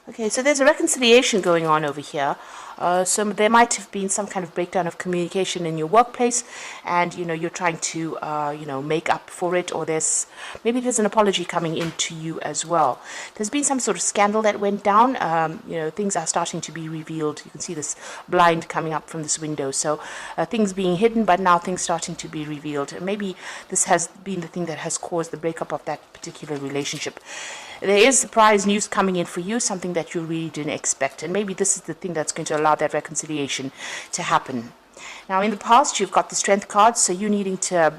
Okay, so there's a reconciliation going on over here. So there might have been some kind of breakdown of communication in your workplace, and you're trying to make up for it, or maybe there's an apology coming into you as well. There's been some sort of scandal that went down. Things are starting to be revealed. You can see this blind coming up from this window. So things being hidden, but now things starting to be revealed. And maybe this has been the thing that has caused the breakup of that particular relationship. There is surprise news coming in for you, something that you really didn't expect. And maybe this is the thing that's going to allow that reconciliation to happen. Now, in the past, you've got the Strength card, so you needing to,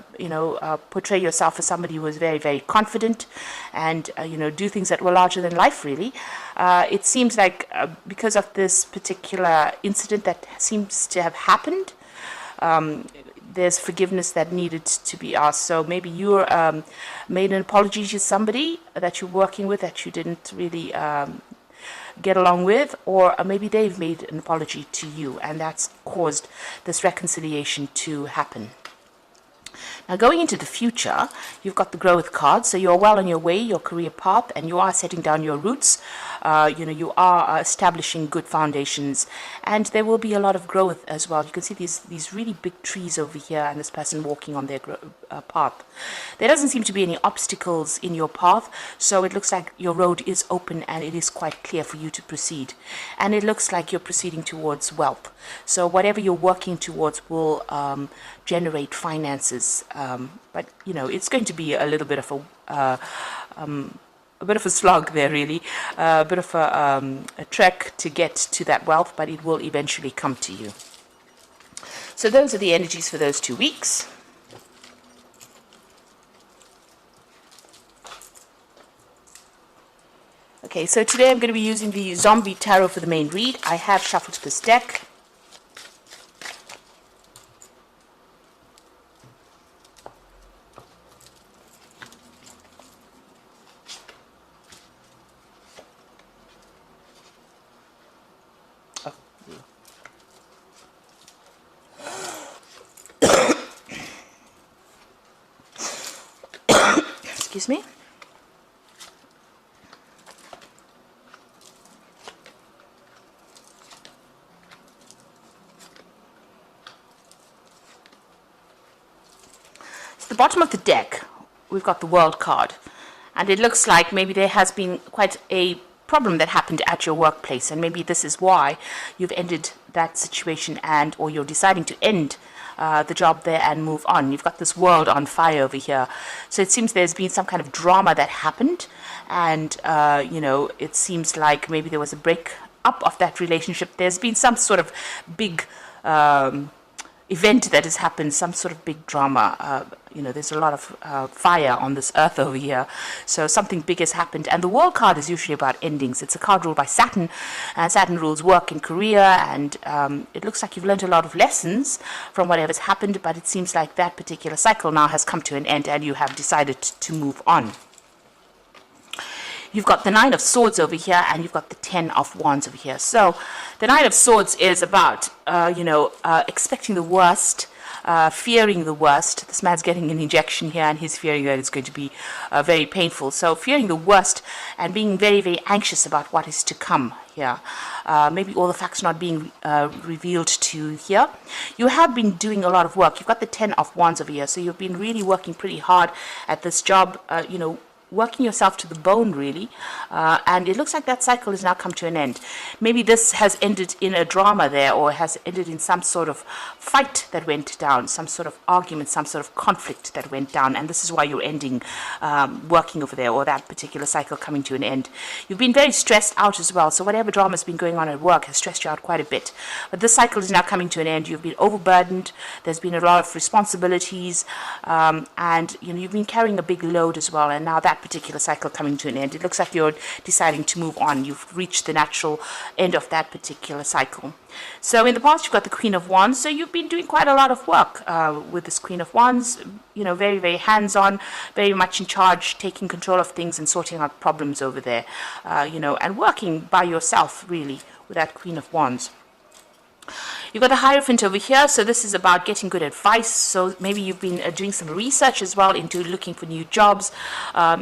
portray yourself as somebody who is very, very confident and, do things that were larger than life, really. It seems like because of this particular incident that seems to have happened, there's forgiveness that needed to be asked. So maybe you made an apology to somebody that you're working with that you didn't really get along with, or maybe they've made an apology to you, and that's caused this reconciliation to happen. Now, going into the future, you've got the growth card, so you're well on your way, your career path, and you are setting down your roots. You are establishing good foundations, and there will be a lot of growth as well. You can see these really big trees over here, and this person walking on their path. There doesn't seem to be any obstacles in your path, so it looks like your road is open and it is quite clear for you to proceed. And it looks like you're proceeding towards wealth. So whatever you're working towards will generate finances, but it's going to be a little bit of a slog there, really, a bit of a trek to get to that wealth, but it will eventually come to you. So those are the energies for those 2 weeks. Okay, so today I'm going to be using the Zombie Tarot for the main read. I have shuffled this deck. Excuse me. So the bottom of the deck, we've got the World card, and it looks like maybe there has been quite a problem that happened at your workplace, and maybe this is why you've ended that situation, or you're deciding to end the job there and move on. You've got this world on fire over here. So it seems there's been some kind of drama that happened, and it seems like maybe there was a break up of that relationship. There's been some sort of big event that has happened, some sort of big drama. There's a lot of fire on this earth over here. So something big has happened. And the World card is usually about endings. It's a card ruled by Saturn, and Saturn rules work and career. And it looks like you've learned a lot of lessons from whatever's happened, but it seems like that particular cycle now has come to an end and you have decided to move on. You've got the Nine of Swords over here, and you've got the Ten of Wands over here. So the Nine of Swords is about, expecting the worst, fearing the worst. This man's getting an injection here, and he's fearing that it's going to be very painful. So fearing the worst and being very, very anxious about what is to come here. Maybe all the facts not being revealed to here. You have been doing a lot of work. You've got the Ten of Wands over here, so you've been really working pretty hard at this job, working yourself to the bone, really, and it looks like that cycle has now come to an end. Maybe this has ended in a drama there, or has ended in some sort of fight that went down, some sort of argument, some sort of conflict that went down, and this is why you're ending working over there, or that particular cycle coming to an end. You've been very stressed out as well, so whatever drama has been going on at work has stressed you out quite a bit. But this cycle is now coming to an end. You've been overburdened. There's been a lot of responsibilities, and you've been carrying a big load as well, and now that particular cycle coming to an end. It looks like you're deciding to move on. You've reached the natural end of that particular cycle. So in the past, you've got the Queen of Wands. So you've been doing quite a lot of work with this Queen of Wands, very, very hands-on, very much in charge, taking control of things and sorting out problems over there, and working by yourself, really, with that Queen of Wands. You've got the Hierophant over here, so this is about getting good advice. So maybe you've been doing some research as well into looking for new jobs.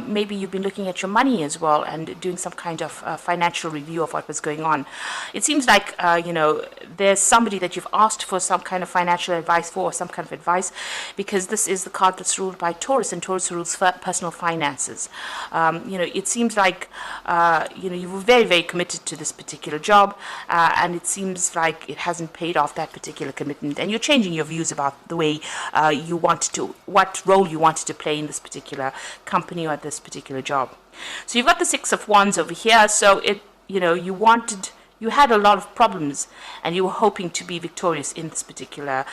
Maybe you've been looking at your money as well and doing some kind of financial review of what was going on. It seems like, there's somebody that you've asked for some kind of financial advice for, or some kind of advice, because this is the card that's ruled by Taurus, and Taurus rules personal finances. It seems like, you were very, very committed to this particular job, and it seems like it hasn't paid off that particular commitment, and you're changing your views about the way what role you wanted to play in this particular company or this particular job. So you've got the Six of Wands over here. So you had a lot of problems, and you were hoping to be victorious in this particular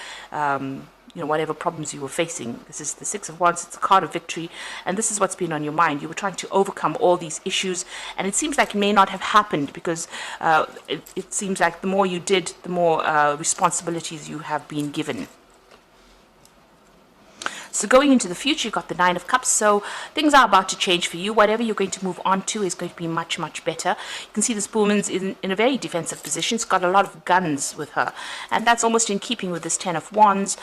whatever problems you were facing. This is the Six of Wands. It's a card of victory, and this is what's been on your mind. You were trying to overcome all these issues, and it seems like it may not have happened because it seems like the more you did, the more responsibilities you have been given. So going into the future, you've got the Nine of Cups. So things are about to change for you. Whatever you're going to move on to is going to be much, much better. You can see this woman's in a very defensive position. She's got a lot of guns with her. And that's almost in keeping with this Ten of Wands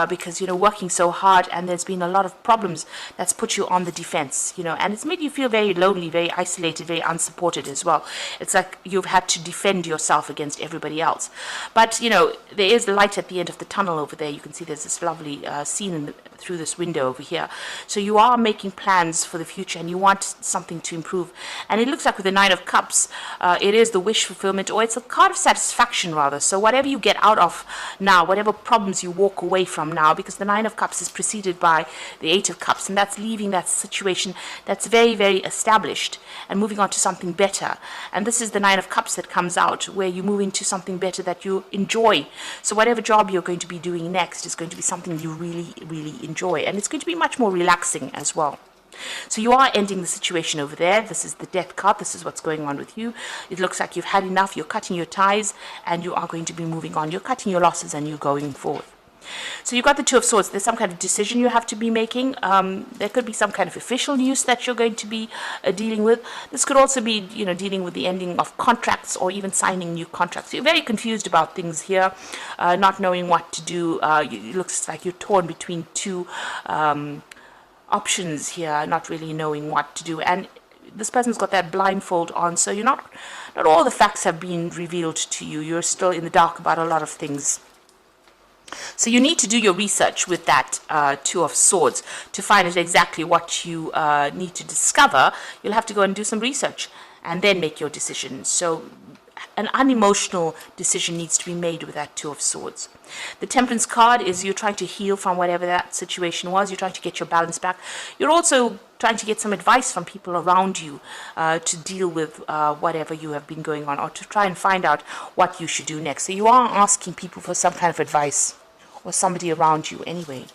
because, working so hard, and there's been a lot of problems that's put you on the defense, and it's made you feel very lonely, very isolated, very unsupported as well. It's like you've had to defend yourself against everybody else. But, there is light at the end of the tunnel over there. You can see there's this lovely scene through this window over here. So you are making plans for the future, and you want something to improve. And it looks like with the Nine of Cups, it is the wish fulfillment, or it's a card of satisfaction rather. So whatever you get out of now, whatever problems you walk away from now, because the Nine of Cups is preceded by the Eight of Cups, and that's leaving that situation that's very, very established and moving on to something better. And this is the Nine of Cups that comes out, where you move into something better that you enjoy. So whatever job you're going to be doing next is going to be something you really, really enjoy, and it's going to be much more relaxing as well. So you are ending the situation over there. This is the Death card. This is what's going on with you. It looks like you've had enough. You're cutting your ties, and you are going to be moving on. You're cutting your losses, and you're going forth. So you've got the Two of Swords. There's some kind of decision you have to be making. There could be some kind of official news that you're going to be dealing with. This could also be, dealing with the ending of contracts, or even signing new contracts. You're very confused about things here, not knowing what to do. It looks like you're torn between two options here, not really knowing what to do. And this person's got that blindfold on, so not all the facts have been revealed to you. You're still in the dark about a lot of things. So you need to do your research with that Two of Swords to find out exactly what you need to discover. You'll have to go and do some research and then make your decision. So an unemotional decision needs to be made with that Two of Swords. The Temperance card is you're trying to heal from whatever that situation was. You're trying to get your balance back. You're also trying to get some advice from people around you to deal with whatever you have been going on, or to try and find out what you should do next. So you are asking people for some kind of advice, or somebody around you anyway.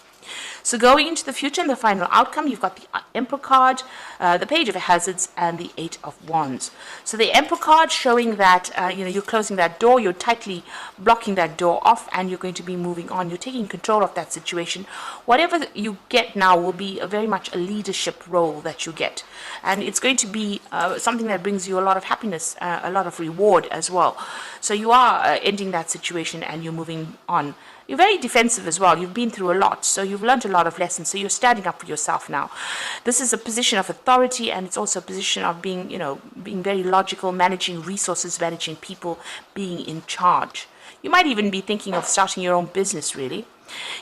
So going into the future and the final outcome, you've got the Emperor card, the Page of Hazards, and the Eight of Wands. So the Emperor card showing that you're closing that door, you're tightly blocking that door off, and you're going to be moving on. You're taking control of that situation. Whatever you get now will be very much a leadership role that you get, and it's going to be something that brings you a lot of happiness, a lot of reward as well. So you are ending that situation, and you're moving on. You're very defensive as well. You've been through a lot, so you've learned a lot of lessons. So you're standing up for yourself now. This is a position of authority, and it's also a position of being very logical, managing resources, managing people, being in charge. You might even be thinking of starting your own business, really.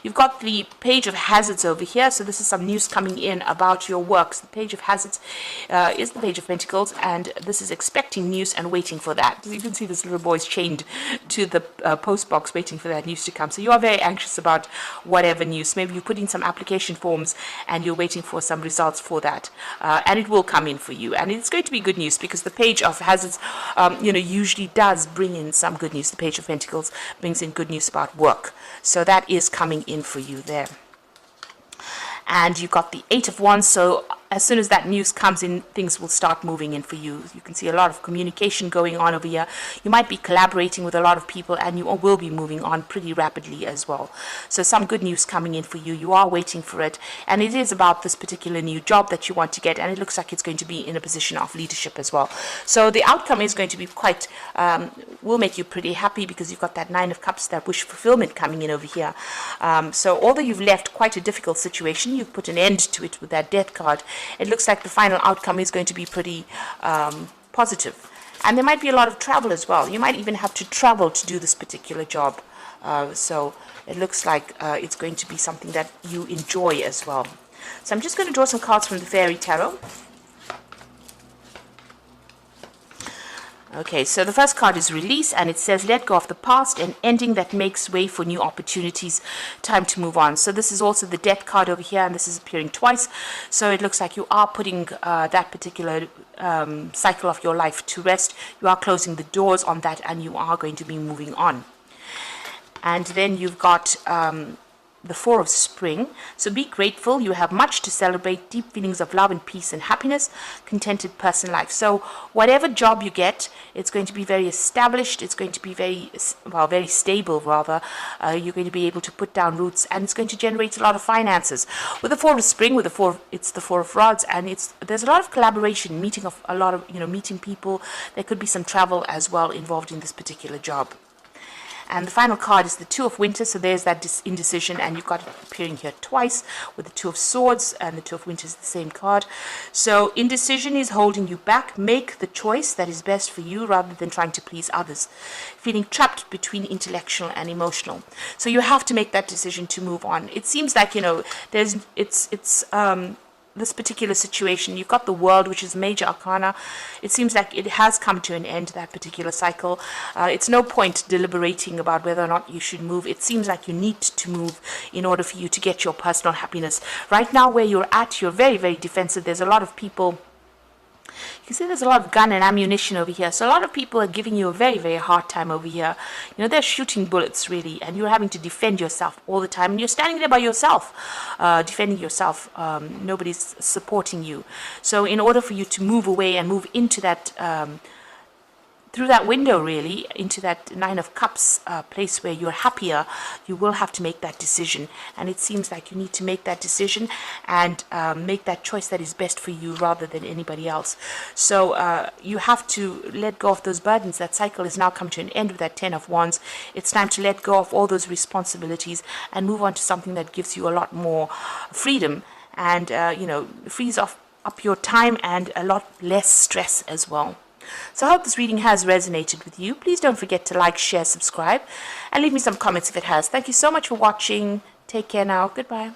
You've got the Page of Hazards over here, so this is some news coming in about your works. The Page of Hazards is the Page of Pentacles, and this is expecting news and waiting for that. You can see this little boy's chained to the post box waiting for that news to come. So you are very anxious about whatever news. Maybe you put in some application forms and you're waiting for some results for that, and it will come in for you. And it's going to be good news, because the Page of Hazards usually does bring in some good news. The Page of Pentacles brings in good news about work. So that is coming in for you there. And you've got the Eight of Wands, so as soon as that news comes in, things will start moving in for you. You can see a lot of communication going on over here. You might be collaborating with a lot of people, and you will be moving on pretty rapidly as well. So some good news coming in for you. You are waiting for it, and it is about this particular new job that you want to get, and it looks like it's going to be in a position of leadership as well. So the outcome is going to be quite, will make you pretty happy, because you've got that Nine of Cups, that wish fulfillment coming in over here. So although you've left quite a difficult situation, you've put an end to it with that Death card. It looks like the final outcome is going to be pretty positive. And there might be a lot of travel as well. You might even have to travel to do this particular job. So it looks like it's going to be something that you enjoy as well. So I'm just going to draw some cards from the Fairy Tarot. Okay, so the first card is release, and it says let go of the past and ending that makes way for new opportunities. Time to move on. So this is also the Death card over here, and this is appearing twice. So it looks like you are putting that particular cycle of your life to rest. You are closing the doors on that, and you are going to be moving on. And then you've got the Four of Spring. So be grateful. You have much to celebrate. Deep feelings of love and peace and happiness. Contented person life. So whatever job you get, it's going to be very established. It's going to be very stable rather. You're going to be able to put down roots, and it's going to generate a lot of finances. With the Four of Spring, it's the Four of Rods, and there's a lot of collaboration, meeting people. There could be some travel as well involved in this particular job. And the final card is the Two of Winter, so there's that indecision, and you've got it appearing here twice with the Two of Swords, and the Two of Winter is the same card. So indecision is holding you back. Make the choice that is best for you rather than trying to please others. Feeling trapped between intellectual and emotional. So you have to make that decision to move on. It seems like, this particular situation, you've got the World, which is major arcana. It seems like it has come to an end, that particular cycle. It's no point deliberating about whether or not you should move. It seems like you need to move in order for you to get your personal happiness. Right now, where you're at, you're very, very defensive. There's a lot of people. You can see there's a lot of gun and ammunition over here. So a lot of people are giving you a very, very hard time over here. They're shooting bullets, really, and you're having to defend yourself all the time. And you're standing there by yourself, defending yourself. Nobody's supporting you. So in order for you to move away and move into that, through that window, really, into that Nine of Cups place where you're happier, you will have to make that decision. And it seems like you need to make that decision and make that choice that is best for you rather than anybody else. So you have to let go of those burdens. That cycle has now come to an end with that Ten of Wands. It's time to let go of all those responsibilities and move on to something that gives you a lot more freedom and, frees up your time and a lot less stress as well. So I hope this reading has resonated with you. Please don't forget to like, share, subscribe, and leave me some comments if it has. Thank you so much for watching. Take care now. Goodbye.